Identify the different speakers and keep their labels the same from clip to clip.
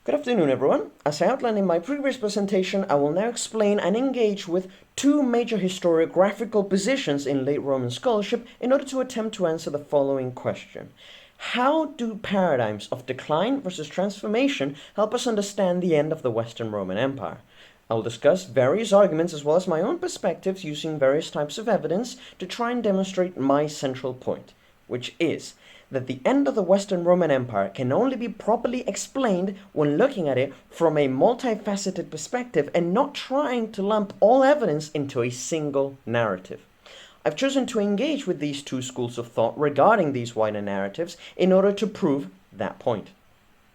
Speaker 1: Good afternoon, everyone. As I outlined in my previous presentation, I will now explain and engage with two major historiographical positions in late Roman scholarship in order to attempt to answer the following question. How do paradigms of decline versus transformation help us understand the end of the Western Roman Empire? I will discuss various arguments as well as my own perspectives using various types of evidence to try and demonstrate my central point, which is that the end of the Western Roman Empire can only be properly explained when looking at it from a multifaceted perspective and not trying to lump all evidence into a single narrative. I've chosen to engage with these two schools of thought regarding these wider narratives in order to prove that point.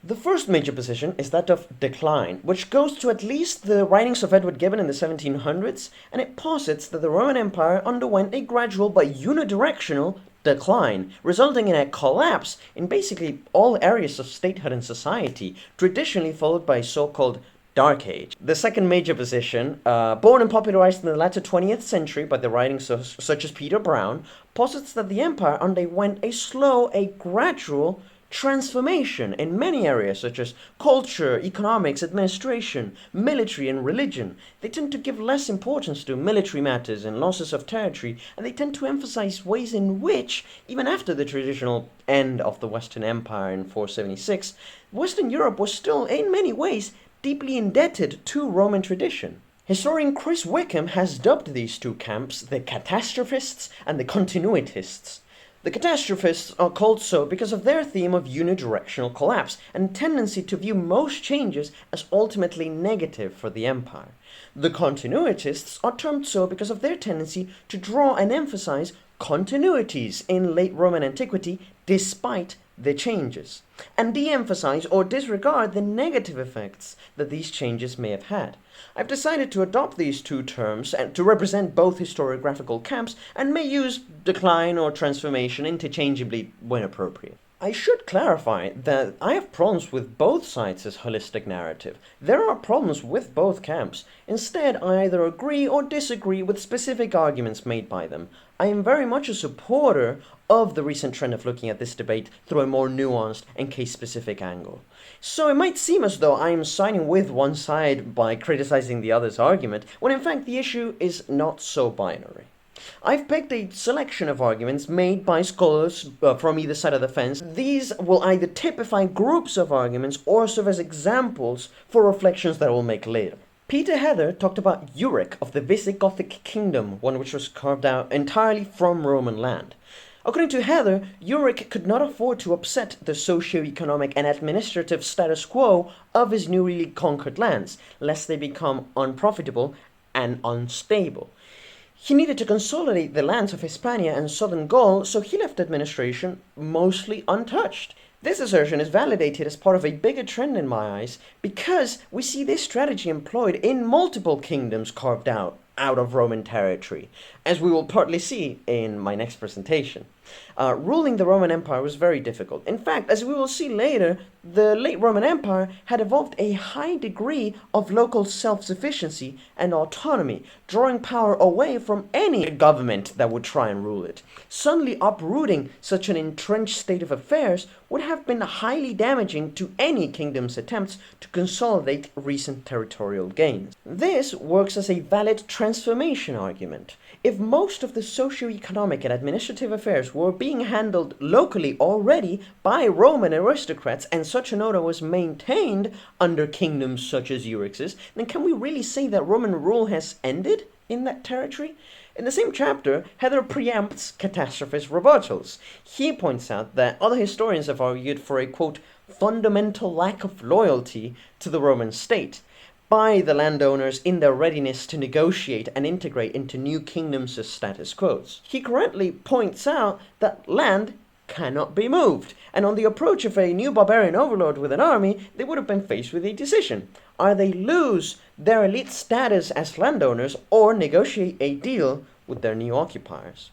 Speaker 1: The first major position is that of decline, which goes to at least the writings of Edward Gibbon in the 1700s, and it posits that the Roman Empire underwent a gradual but unidirectional decline, resulting in a collapse in basically all areas of statehood and society, traditionally followed by a so-called Dark Age. The second major position, born and popularized in the latter 20th century by the writings such as Peter Brown, posits that the empire underwent a gradual transformation in many areas such as culture, economics, administration, military, and religion. They tend to give less importance to military matters and losses of territory, and they tend to emphasize ways in which, even after the traditional end of the Western Empire in 476, Western Europe was still, in many ways, deeply indebted to Roman tradition. Historian Chris Wickham has dubbed these two camps the catastrophists and the continuitists. The catastrophists are called so because of their theme of unidirectional collapse and tendency to view most changes as ultimately negative for the empire. The continuitists are termed so because of their tendency to draw and emphasize continuities in late Roman antiquity despite the changes, and de-emphasize or disregard the negative effects that these changes may have had. I've decided to adopt these two terms and to represent both historiographical camps and may use decline or transformation interchangeably when appropriate. I should clarify that I have problems with both sides' holistic narrative. There are problems with both camps. Instead, I either agree or disagree with specific arguments made by them. I am very much a supporter of the recent trend of looking at this debate through a more nuanced and case-specific angle. So it might seem as though I am siding with one side by criticizing the other's argument, when in fact the issue is not so binary. I've picked a selection of arguments made by scholars from either side of the fence. These will either typify groups of arguments or serve as examples for reflections that I will make later. Peter Heather talked about Euric of the Visigothic kingdom, one which was carved out entirely from Roman land. According to Heather, Euric could not afford to upset the socio-economic and administrative status quo of his newly conquered lands, lest they become unprofitable and unstable. He needed to consolidate the lands of Hispania and southern Gaul, so he left administration mostly untouched. This assertion is validated as part of a bigger trend in my eyes because we see this strategy employed in multiple kingdoms carved out of Roman territory, as we will partly see in my next presentation. Ruling the Roman Empire was very difficult. In fact, as we will see later, the late Roman Empire had evolved a high degree of local self-sufficiency and autonomy, drawing power away from any government that would try and rule it. Suddenly uprooting such an entrenched state of affairs would have been highly damaging to any kingdom's attempts to consolidate recent territorial gains. This works as a valid transformation argument. If most of the socio-economic and administrative affairs were being handled locally already by Roman aristocrats and such an order was maintained under kingdoms such as Eurix's, then can we really say that Roman rule has ended in that territory? In the same chapter, Heather preempts catastrophist rebuttals. He points out that other historians have argued for a, quote, fundamental lack of loyalty to the Roman state by the landowners in their readiness to negotiate and integrate into new kingdoms as status quos. He correctly points out that land cannot be moved, and on the approach of a new barbarian overlord with an army, they would have been faced with a decision. Either they lose their elite status as landowners or negotiate a deal with their new occupiers.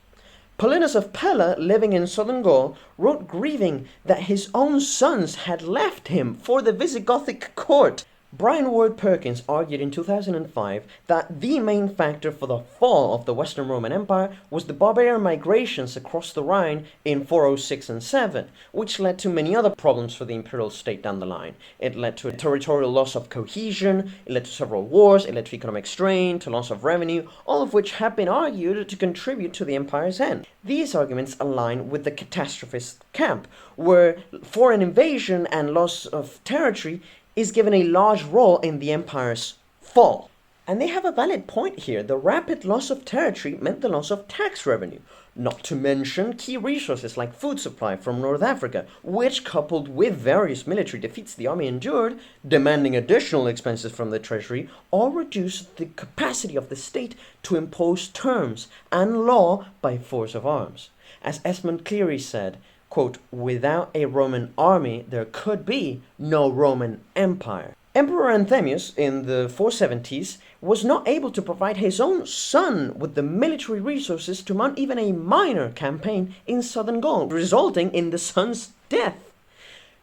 Speaker 1: Paulinus of Pella, living in southern Gaul, wrote grieving that his own sons had left him for the Visigothic court. Brian Ward Perkins argued in 2005 that the main factor for the fall of the Western Roman Empire was the barbarian migrations across the Rhine in 406 and 7, which led to many other problems for the imperial state down the line. It led to a territorial loss of cohesion, it led to several wars, it led to economic strain, to loss of revenue, all of which have been argued to contribute to the empire's end. These arguments align with the catastrophist camp, where foreign invasion and loss of territory is given a large role in the empire's fall. And they have a valid point here. The rapid loss of territory meant the loss of tax revenue, not to mention key resources like food supply from North Africa, which, coupled with various military defeats the army endured, demanding additional expenses from the treasury, all reduced the capacity of the state to impose terms and law by force of arms. As Esmond Cleary said, quote, "Without a Roman army, there could be no Roman Empire." Emperor Anthemius, in the 470s, was not able to provide his own son with the military resources to mount even a minor campaign in southern Gaul, resulting in the son's death.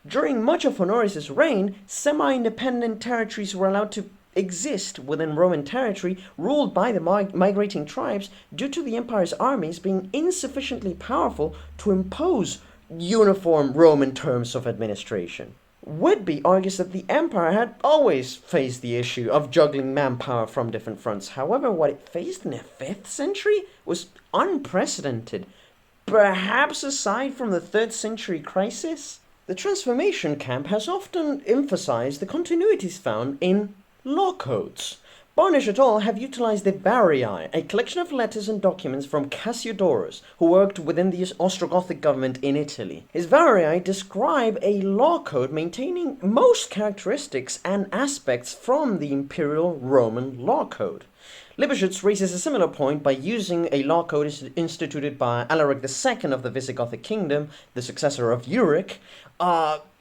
Speaker 1: During much of Honorius' reign, semi-independent territories were allowed to exist within Roman territory ruled by the migrating tribes due to the empire's armies being insufficiently powerful to impose uniform Roman terms of administration. Whitby argues that the empire had always faced the issue of juggling manpower from different fronts. However, what it faced in the 5th century was unprecedented, perhaps aside from the 3rd century crisis. The transformation camp has often emphasized the continuities found in law codes. Barnish et al. Have utilized the Varii, a collection of letters and documents from Cassiodorus, who worked within the Ostrogothic government in Italy. His Varii describe a law code maintaining most characteristics and aspects from the imperial Roman law code. Lippershutz raises a similar point by using a law code instituted by Alaric II of the Visigothic kingdom, the successor of Euric.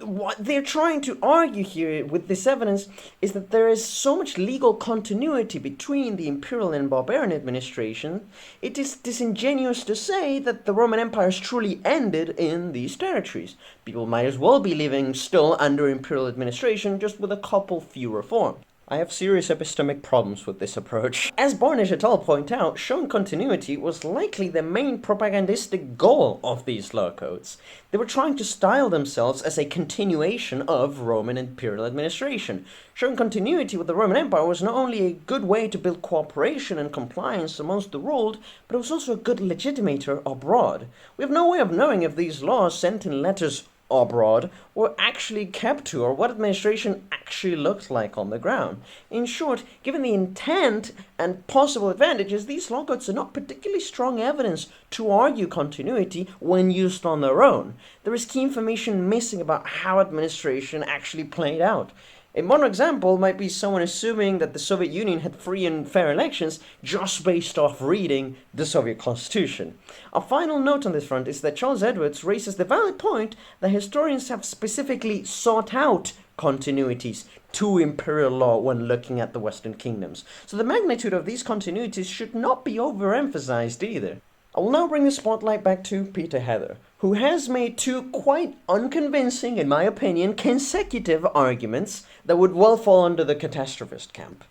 Speaker 1: What they're trying to argue here with this evidence is that there is so much legal continuity between the imperial and barbarian administration, it is disingenuous to say that the Roman Empire has truly ended in these territories. People might as well be living still under imperial administration, just with a couple few reforms. I have serious epistemic problems with this approach. As Barnish et al. Point out, showing continuity was likely the main propagandistic goal of these law codes. They were trying to style themselves as a continuation of Roman imperial administration. Showing continuity with the Roman Empire was not only a good way to build cooperation and compliance amongst the ruled, but it was also a good legitimator abroad. We have no way of knowing if these laws sent in letters abroad were actually kept to, or what administration actually looked like on the ground. In short, given the intent and possible advantages, these law codes are not particularly strong evidence to argue continuity when used on their own. There is key information missing about how administration actually played out. A modern example might be someone assuming that the Soviet Union had free and fair elections just based off reading the Soviet Constitution. A final note on this front is that Charles Edwards raises the valid point that historians have specifically sought out continuities to imperial law when looking at the Western kingdoms. So the magnitude of these continuities should not be overemphasized either. I will now bring the spotlight back to Peter Heather, who has made two quite unconvincing, in my opinion, consecutive arguments that would well fall under the catastrophist camp.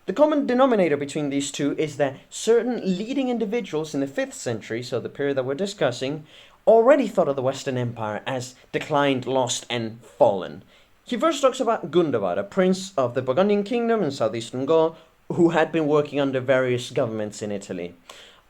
Speaker 1: The common denominator between these two is that certain leading individuals in the 5th century, so the period that we're discussing, already thought of the Western Empire as declined, lost, and fallen. He first talks about Gundobad, a prince of the Burgundian kingdom in southeastern Gaul, who had been working under various governments in Italy.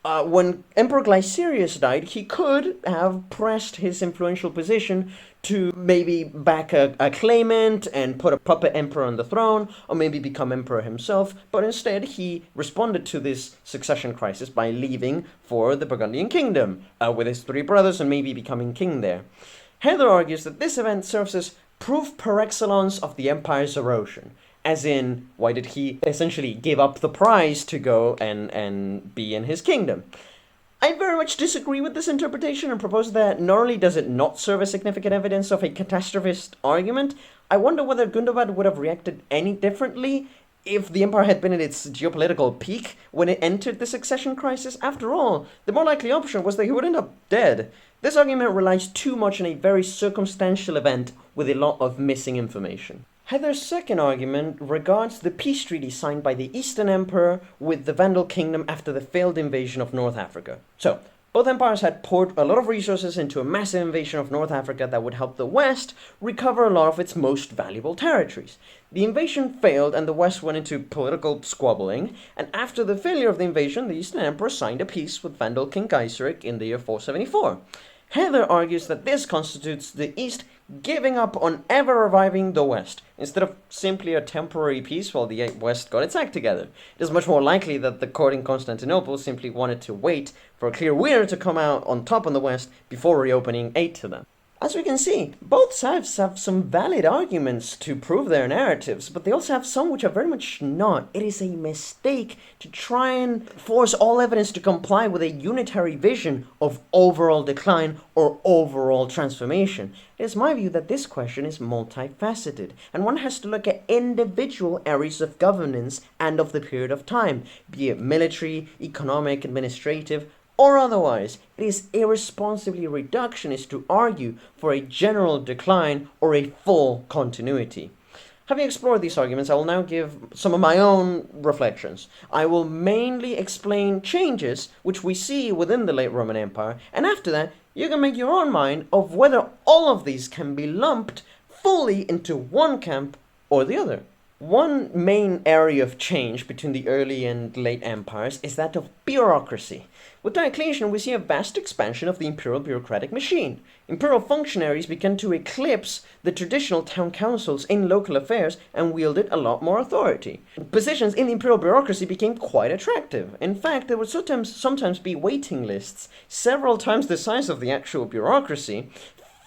Speaker 1: When Emperor Glycerius died, he could have pressed his influential position to maybe back a claimant and put a puppet emperor on the throne, or maybe become emperor himself, but instead he responded to this succession crisis by leaving for the Burgundian kingdom with his 3 brothers and maybe becoming king there. Heather argues that this event serves as proof par excellence of the empire's erosion. As in, why did he essentially give up the prize to go and be in his kingdom? I very much disagree with this interpretation and propose that not only does it not serve as significant evidence of a catastrophist argument, I wonder whether Gundobad would have reacted any differently if the empire had been at its geopolitical peak when it entered the succession crisis. After all, the more likely option was that he would end up dead. This argument relies too much on a very circumstantial event with a lot of missing information. Heather's second argument regards the peace treaty signed by the Eastern Emperor with the Vandal Kingdom after the failed invasion of North Africa. So, both empires had poured a lot of resources into a massive invasion of North Africa that would help the West recover a lot of its most valuable territories. The invasion failed and the West went into political squabbling, and after the failure of the invasion, the Eastern Emperor signed a peace with Vandal King Gaiseric in the year 474. Heather argues that this constitutes the East giving up on ever reviving the West, instead of simply a temporary peace while the West got its act together. It is much more likely that the court in Constantinople simply wanted to wait for a clear winner to come out on top on the West before reopening aid to them. As we can see, both sides have some valid arguments to prove their narratives, but they also have some which are very much not. It is a mistake to try and force all evidence to comply with a unitary vision of overall decline or overall transformation. It is my view that this question is multifaceted, and one has to look at individual areas of governance and of the period of time, be it military, economic, administrative, or otherwise. It is irresponsibly reductionist to argue for a general decline or a full continuity. Having explored these arguments, I will now give some of my own reflections. I will mainly explain changes which we see within the late Roman Empire, and after that, you can make your own mind of whether all of these can be lumped fully into one camp or the other. One main area of change between the early and late empires is that of bureaucracy. With Diocletian, we see a vast expansion of the imperial bureaucratic machine. Imperial functionaries began to eclipse the traditional town councils in local affairs and wielded a lot more authority. Positions in the imperial bureaucracy became quite attractive. In fact, there would sometimes be waiting lists, several times the size of the actual bureaucracy,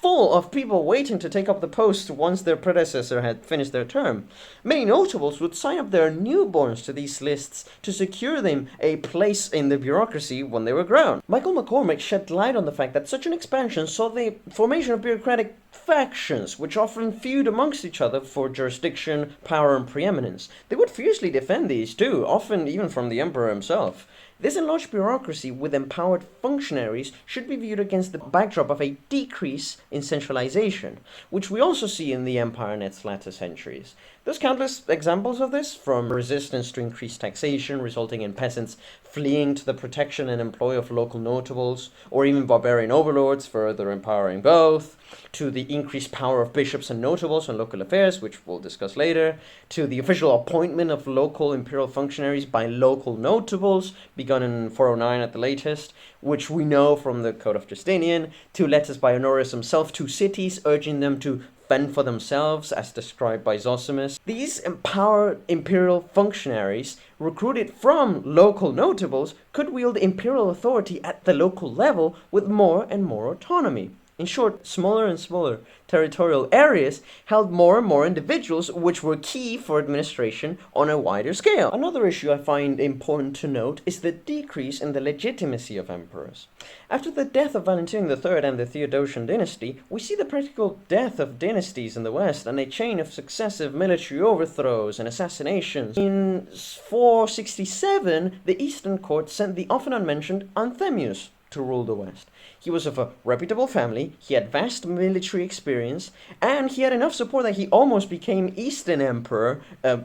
Speaker 1: full of people waiting to take up the post once their predecessor had finished their term. Many notables would sign up their newborns to these lists to secure them a place in the bureaucracy when they were grown. Michael McCormick shed light on the fact that such an expansion saw the formation of bureaucratic factions, which often feud amongst each other for jurisdiction, power, and preeminence. They would fiercely defend these too, often even from the emperor himself. This enlarged bureaucracy with empowered functionaries should be viewed against the backdrop of a decrease in centralization, which we also see in the empire in its latter centuries. There's countless examples of this, from resistance to increased taxation resulting in peasants fleeing to the protection and employ of local notables, or even barbarian overlords further empowering both, to the increased power of bishops and notables on local affairs, which we'll discuss later, to the official appointment of local imperial functionaries by local notables, begun in 409 at the latest, which we know from the Code of Justinian, to letters by Honorius himself to cities urging them to fend for themselves, as described by Zosimus. These empowered imperial functionaries, recruited from local notables, could wield imperial authority at the local level with more and more autonomy. In short, smaller and smaller territorial areas held more and more individuals, which were key for administration on a wider scale. Another issue I find important to note is the decrease in the legitimacy of emperors. After the death of Valentinian III and the Theodosian dynasty, we see the practical death of dynasties in the West and a chain of successive military overthrows and assassinations. In 467, the Eastern court sent the often unmentioned Anthemius to rule the West. He was of a reputable family, he had vast military experience, and he had enough support that he almost became Eastern Emperor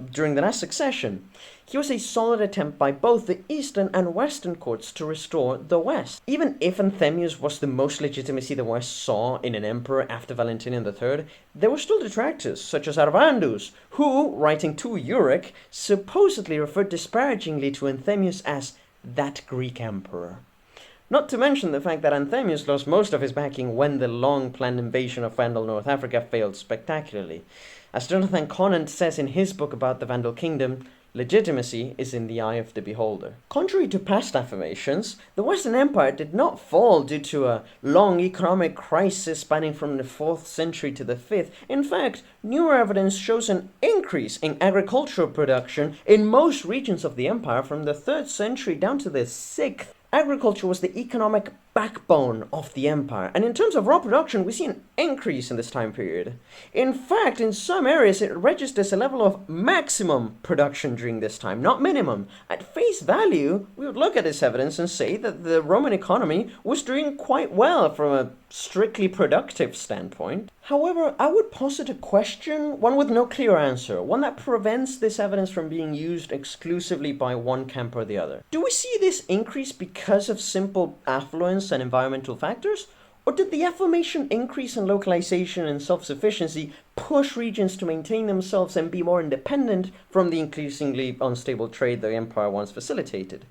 Speaker 1: during the last succession. He was a solid attempt by both the Eastern and Western courts to restore the West. Even if Anthemius was the most legitimacy the West saw in an emperor after Valentinian III, there were still detractors, such as Arvandus, who, writing to Euric, supposedly referred disparagingly to Anthemius as that Greek emperor. Not to mention the fact that Anthemius lost most of his backing when the long-planned invasion of Vandal North Africa failed spectacularly. As Jonathan Conant says in his book about the Vandal kingdom, legitimacy is in the eye of the beholder. Contrary to past affirmations, the Western Empire did not fall due to a long economic crisis spanning from the 4th century to the 5th. In fact, newer evidence shows an increase in agricultural production in most regions of the empire from the 3rd century down to the 6th. Agriculture was the economic backbone of the empire. And in terms of raw production, we see an increase in this time period. In fact, in some areas, it registers a level of maximum production during this time, not minimum. At face value, we would look at this evidence and say that the Roman economy was doing quite well from a strictly productive standpoint. However, I would posit a question, one with no clear answer, one that prevents this evidence from being used exclusively by one camp or the other. Do we see this increase because of simple affluence and environmental factors? Or did the aforementioned increase in localization and self-sufficiency push regions to maintain themselves and be more independent from the increasingly unstable trade the empire once facilitated?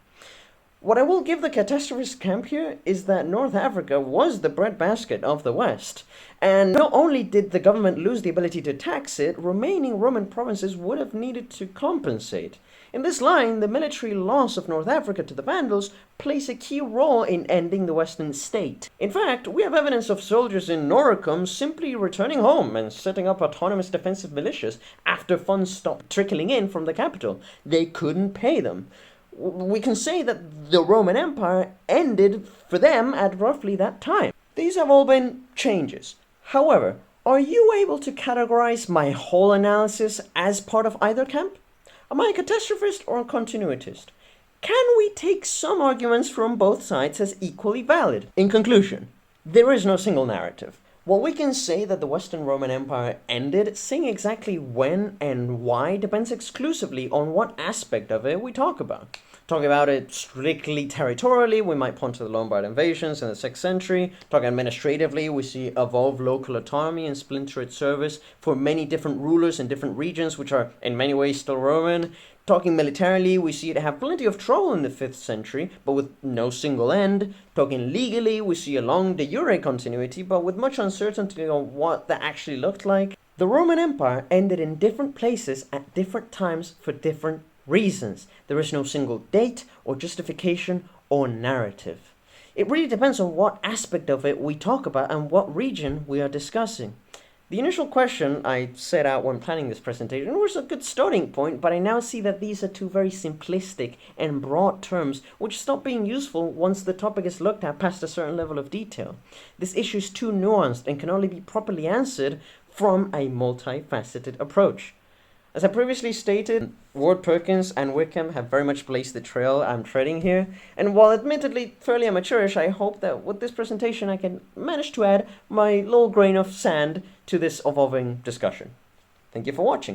Speaker 1: What I will give the catastrophist camp here is that North Africa was the breadbasket of the West, and not only did the government lose the ability to tax it, remaining Roman provinces would have needed to compensate. In this line, the military loss of North Africa to the Vandals plays a key role in ending the Western state. In fact, we have evidence of soldiers in Noricum simply returning home and setting up autonomous defensive militias after funds stopped trickling in from the capital. They couldn't pay them. We can say that the Roman Empire ended for them at roughly that time. These have all been changes. However, are you able to categorize my whole analysis as part of either camp? Am I a catastrophist or a continuitist? Can we take some arguments from both sides as equally valid? In conclusion, there is no single narrative. While we can say that the Western Roman Empire ended, saying exactly when and why depends exclusively on what aspect of it we talk about. Talking about it strictly territorially, we might point to the Lombard invasions in the 6th century. Talking administratively, we see evolved local autonomy and splintered service for many different rulers in different regions, which are in many ways still Roman. Talking militarily, we see it have plenty of trouble in the 5th century, but with no single end. Talking legally, we see a long de jure continuity, but with much uncertainty on what that actually looked like. The Roman Empire ended in different places at different times for different reasons. There is no single date or justification or narrative. It really depends on what aspect of it we talk about and what region we are discussing. The initial question I set out when planning this presentation was a good starting point, but I now see that these are two very simplistic and broad terms which stop being useful once the topic is looked at past a certain level of detail. This issue is too nuanced and can only be properly answered from a multifaceted approach. As I previously stated, Ward Perkins and Wickham have very much blazed the trail I'm treading here, and while admittedly fairly amateurish, I hope that with this presentation I can manage to add my little grain of sand to this evolving discussion. Thank you for watching.